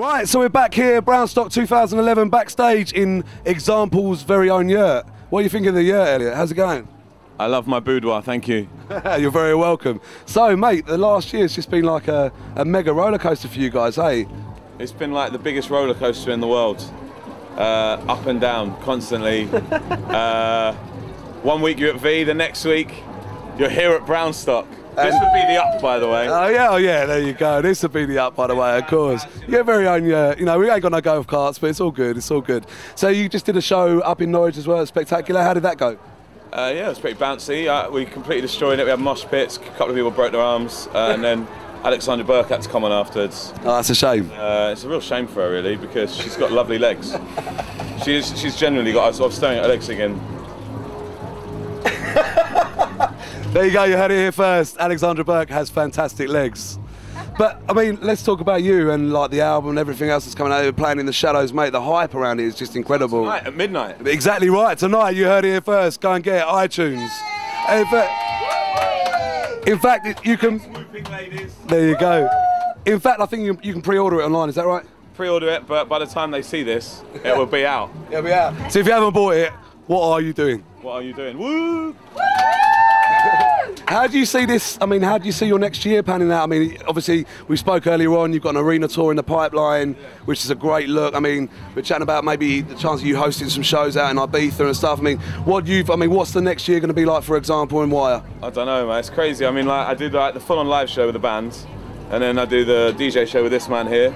Right, so we're back here, Brownstock 2011, backstage in Example's very own yurt. What do you think of the yurt, Elliot? How's it going? I love my boudoir, thank you. You're very welcome. So, mate, the last year's just been like a mega roller coaster for you guys, hey? It's been like the biggest roller coaster in the world. Up and down, constantly. 1 week you're at V, the next week you're here at Brownstock. This would be the up, by the way. Oh yeah, there you go. This would be the up, by the way, of course. Your very own, you know, we ain't got no golf carts, but it's all good, it's all good. So you just did a show up in Norwich as well, Spectacular. How did that go? Yeah, it was pretty bouncy. We completely destroyed it. We had mosh pits, a couple of people broke their arms, and then Alexandra Burke had to come on afterwards. Oh, that's a shame. It's a real shame for her, really, because she's got lovely legs. She's generally got, I was staring at her legs again. There you go, you heard it here first. Alexandra Burke has fantastic legs. But, I mean, let's talk about you and like the album and everything else that's coming out. You're playing in the shadows, mate. The hype around it is just incredible. Tonight at midnight. Exactly right. Tonight, you heard it here first. Go and get it, iTunes. In fact, you can... Swooping ladies. There you go. In fact, I think you can pre-order it online, is that right? Pre-order it, but by the time they see this, it will be out. It'll be out. So if you haven't bought it, what are you doing? What are you doing? Woo! How do you see this? I mean, how do you see your next year panning out? I mean, obviously, we spoke earlier on, you've got an arena tour in the pipeline, which is a great look. I mean, we're chatting about maybe the chance of you hosting some shows out in Ibiza and stuff. I mean, what's the next year going to be like, for example, and why? I don't know, man. It's crazy. I mean, like, I do like the full-on live show with the band, and then I do the DJ show with this man here.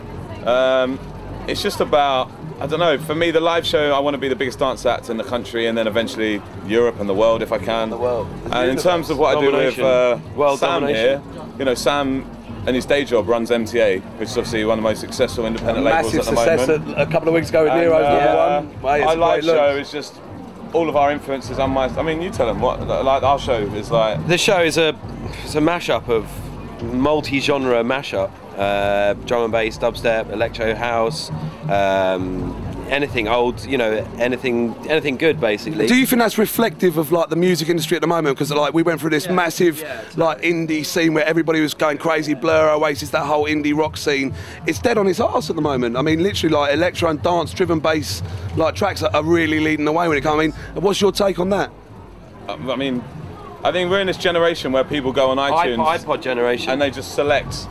It's just about, I don't know, for me, the live show, I want to be the biggest dance act in the country, and then eventually Europe and the world if I can. The world. And in terms of what I do with Sam here, you know, Sam and his day job runs MTA, which is obviously one of the most successful independent labels at the moment. Massive success a couple of weeks ago with Nero's #1. Mate, our live show is just all of our influences on my, I mean, you tell them what, like our show is like. This show is it's a mashup of multi-genre mashup. Drum and bass, dubstep, electro house, anything old, you know, anything good basically. Do you think that's reflective of like the music industry at the moment? Because like we went through this massive like indie scene where everybody was going crazy, Blur, Oasis, that whole indie rock scene. It's dead on its arse at the moment. I mean, literally like electro and dance driven bass like tracks are really leading the way when it comes. I mean, what's your take on that? I mean, I think we're in this generation where people go on iTunes, iPod generation, and they just select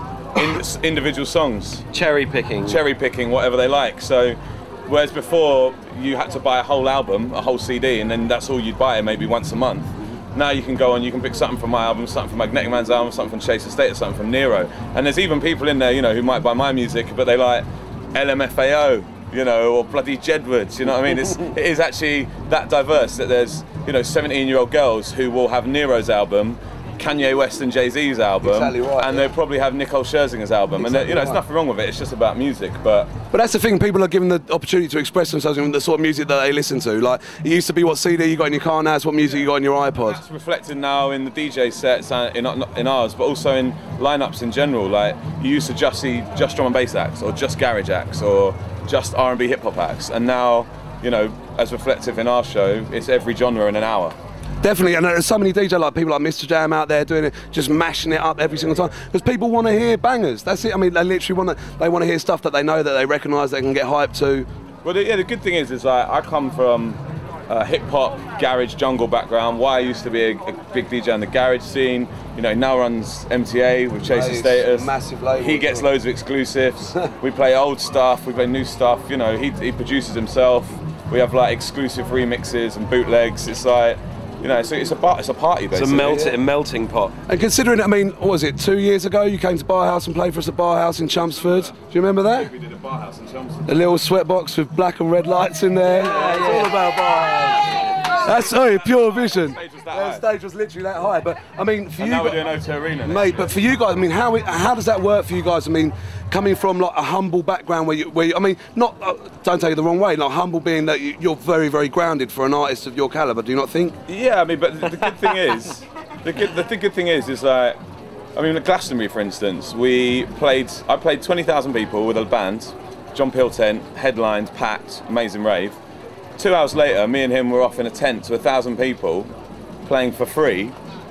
individual songs, cherry picking, whatever they like. So whereas before you had to buy a whole album, a whole CD, and then that's all you'd buy maybe once a month. Now you can go on, you can pick something from my album, something from Magnetic Man's album, something from Chase the State, or something from Nero. And there's even people in there, you know, who might buy my music, but they like LMFAO, you know, or bloody Jedwards, you know what I mean? It is actually that diverse that there's, you know, 17-year-old girls who will have Nero's album, Kanye West and Jay-Z's album, exactly right, and they'll probably have Nicole Scherzinger's album, exactly, and you know, there's nothing wrong with it. It's just about music, but that's the thing. People are given the opportunity to express themselves in the sort of music that they listen to. Like it used to be what CD you got in your car, now it's what music you got in your iPod. It's reflected now in the DJ sets in ours, but also in lineups in general. Like you used to just see just drum and bass acts, or just garage acts, or just R&B hip hop acts, and now, you know, as reflective in our show, it's every genre in an hour. Definitely, and there's so many DJ like people like Mr. Jam out there doing it, just mashing it up every single time, because people want to hear bangers. That's it. I mean, they literally want to hear stuff that they know, that they recognise, they can get hyped to. Well, the good thing is like I come from a hip hop, garage, jungle background. Why I used to be a big DJ in the garage scene. You know, now runs MTA with Chase the Status. Massive label. He gets loads of exclusives. We play old stuff, we play new stuff. You know, he produces himself. We have like exclusive remixes and bootlegs. It's like, you know, it's a party basically. It's a melting pot. And considering, I mean, what was it, 2 years ago you came to Bar House and played for us at Bar House in Chelmsford? Do you remember that? We did a Bar House in Chelmsford. A little sweatbox with black and red lights in there. It's all about Bar House. That's pure vision. The stage was literally that high. But I mean, for and you, now we're doing O2 Arena, mate. But for you guys, I mean, how does that work for you guys? I mean, coming from like a humble background where you I mean, not don't take it the wrong way. Like humble being that you're very, very grounded for an artist of your caliber. Do you not think? Yeah, I mean, but the good thing is, the good thing is like, I mean, at Glastonbury, for instance, I played 20,000 people with a band, John Peel tent, headlined, packed, amazing rave. 2 hours later, me and him were off in a tent to 1,000 people, playing for free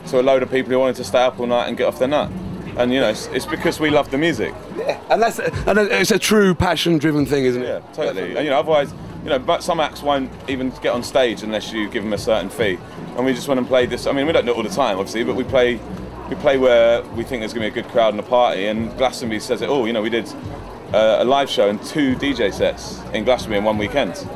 to a load of people who wanted to stay up all night and get off their nut. And you know, it's because we love the music. Yeah, and it's a true passion-driven thing, isn't it? Yeah, totally. And you know, otherwise, you know, but some acts won't even get on stage unless you give them a certain fee. And we just went and played this. I mean, we don't do it all the time, obviously, but we play where we think there's going to be a good crowd and a party. And Glastonbury says it all. You know, we did a live show and 2 DJ sets in Glastonbury in one weekend.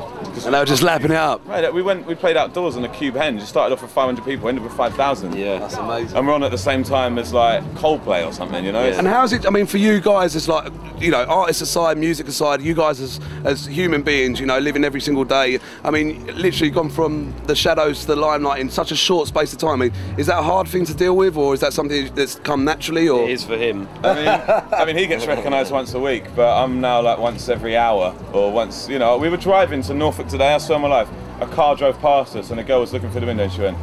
And they were just lapping it up. Right, we played outdoors on a Cube Henge. Started off with 500 people, ended with 5,000. Yeah, that's amazing. And we're on at the same time as like Coldplay or something, you know. Yeah. And how's it? I mean, for you guys, it's like, you know, artists aside, music aside, you guys as human beings, you know, living every single day. I mean, literally gone from the shadows to the limelight in such a short space of time. I mean, is that a hard thing to deal with, or is that something that's come naturally? Or it is for him. I mean, he gets recognised once a week, but I'm now like once every hour or once. You know, we were driving to Norfolk today. I swear on my life, a car drove past us and a girl was looking through the window and she went,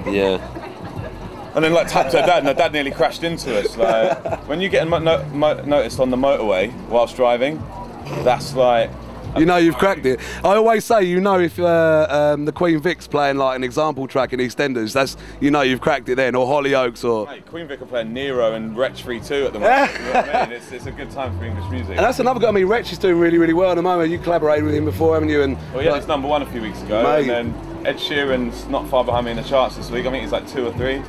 yeah. And then like tapped her dad, and her dad nearly crashed into us. Like, when you get noticed on the motorway whilst driving, that's like, you know you've cracked it. I always say, you know, if the Queen Vic's playing like an example track in EastEnders, that's, you know, you've cracked it then, or Hollyoaks, or... Mate, Queen Vic are playing Nero and Wretch 3-2 at the moment. You know what I mean? It's a good time for English music. And that's another guy. I mean, Wretch is doing really, really well at the moment. You collaborated with him before, haven't you? And well, yeah, he's #1 a few weeks ago. Mate. And then Ed Sheeran's not far behind me in the charts this week. I think he's like 2 or 3.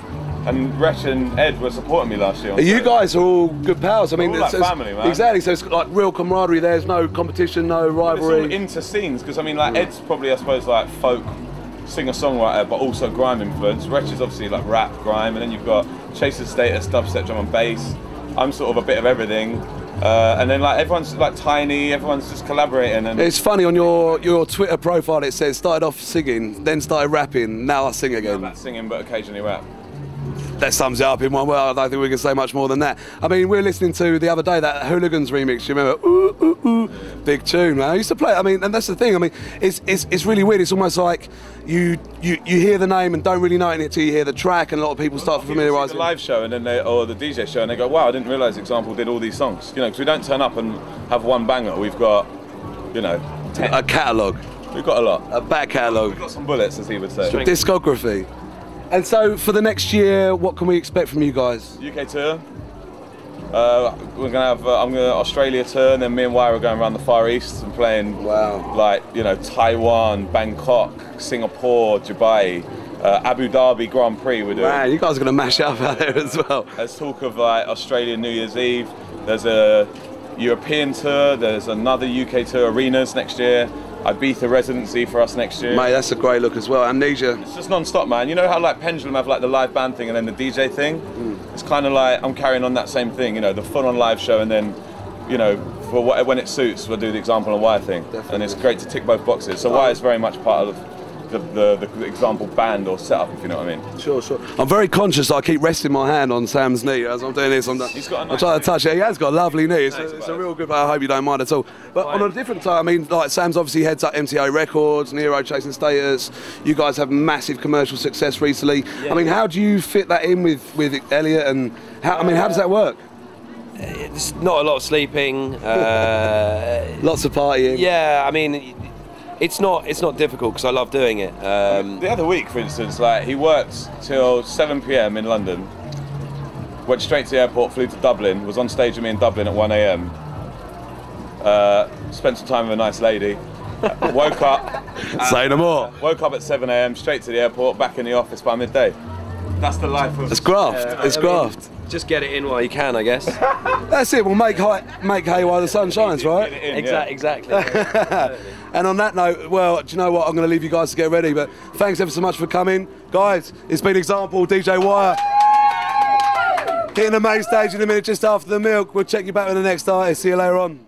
And Wretch and Ed were supporting me last year. You guys are all good pals. I mean, we're all like family, man. Exactly. So it's like real camaraderie. There's no competition, no rivalry. It's all into scenes, because I mean, like Ed's probably, I suppose, like folk singer-songwriter, but also grime influence. Wretch is obviously like rap, grime, and then you've got Chaser's Status, dubstep, drum and bass. I'm sort of a bit of everything. And then like everyone's like tiny, everyone's just collaborating. And it's funny, on your Twitter profile it says started off singing, then started rapping, now I sing again. I'm not singing, but occasionally rap. That sums it up in one word. I don't think we can say much more than that. I mean, we were listening to the other day that Hooligans remix. You remember? Ooh, ooh, ooh. Big tune, man. I used to play. I mean, and that's the thing. I mean, it's really weird. It's almost like you hear the name and don't really know it until you hear the track, and a lot of people start familiarising. The live show and then or the DJ show, and they go, "Wow, I didn't realise Example did all these songs." You know, because we don't turn up and have one banger. We've got, you know, 10. A catalogue. We've got a lot. A back catalogue. We've got some bullets, as he would say. Discography. And so, for the next year, what can we expect from you guys? UK tour. We're gonna have Australia tour, and then me and Wire are going around the Far East and playing. Wow. Like, you know, Taiwan, Bangkok, Singapore, Dubai, Abu Dhabi Grand Prix. We're doing. Man, you guys are gonna mash up out there as well. There's talk of like Australia New Year's Eve. There's a European tour. There's another UK tour, Arenas next year. Ibiza residency for us next year. Mate, that's a great look as well. Amnesia. It's just non-stop, man. You know how like Pendulum have like the live band thing and then the DJ thing? It's kind of like I'm carrying on that same thing, you know, the full-on live show, and then, you know, for when it suits, we'll do the Example and Wire thing. Definitely. And it's great to tick both boxes. So Wire is very much part of the Example band or setup, if you know what I mean. Sure, sure. I'm very conscious I keep resting my hand on Sam's knee as I'm doing this. He's got a nice I'm trying to touch it. He has got a lovely knee. It's Thanks, a real good, I hope you don't mind at all. But on a different side, I mean, like Sam's obviously heads up MTA Records, Nero Chasing Status. You guys have massive commercial success recently. Yeah. I mean, how do you fit that in with Elliot, and how does that work? It's not a lot of sleeping. Lots of partying. Yeah, I mean, it's not difficult because I love doing it. The other week, for instance, like he worked till 7 PM in London, went straight to the airport, flew to Dublin, was on stage with me in Dublin at 1 AM, spent some time with a nice lady, woke up. Say no more. Woke up at 7 AM, straight to the airport, back in the office by midday. That's the life of... It's graft. It's graft. Just get it in while you can, I guess. That's it. We'll make hay while the sun shines, right? Get it in, Exactly. And on that note, well, do you know what? I'm going to leave you guys to get ready, but thanks ever so much for coming. Guys, it's been Example, DJ Wire. Hitting the main stage in a minute just after the milk. We'll check you back with the next artist. See you later on.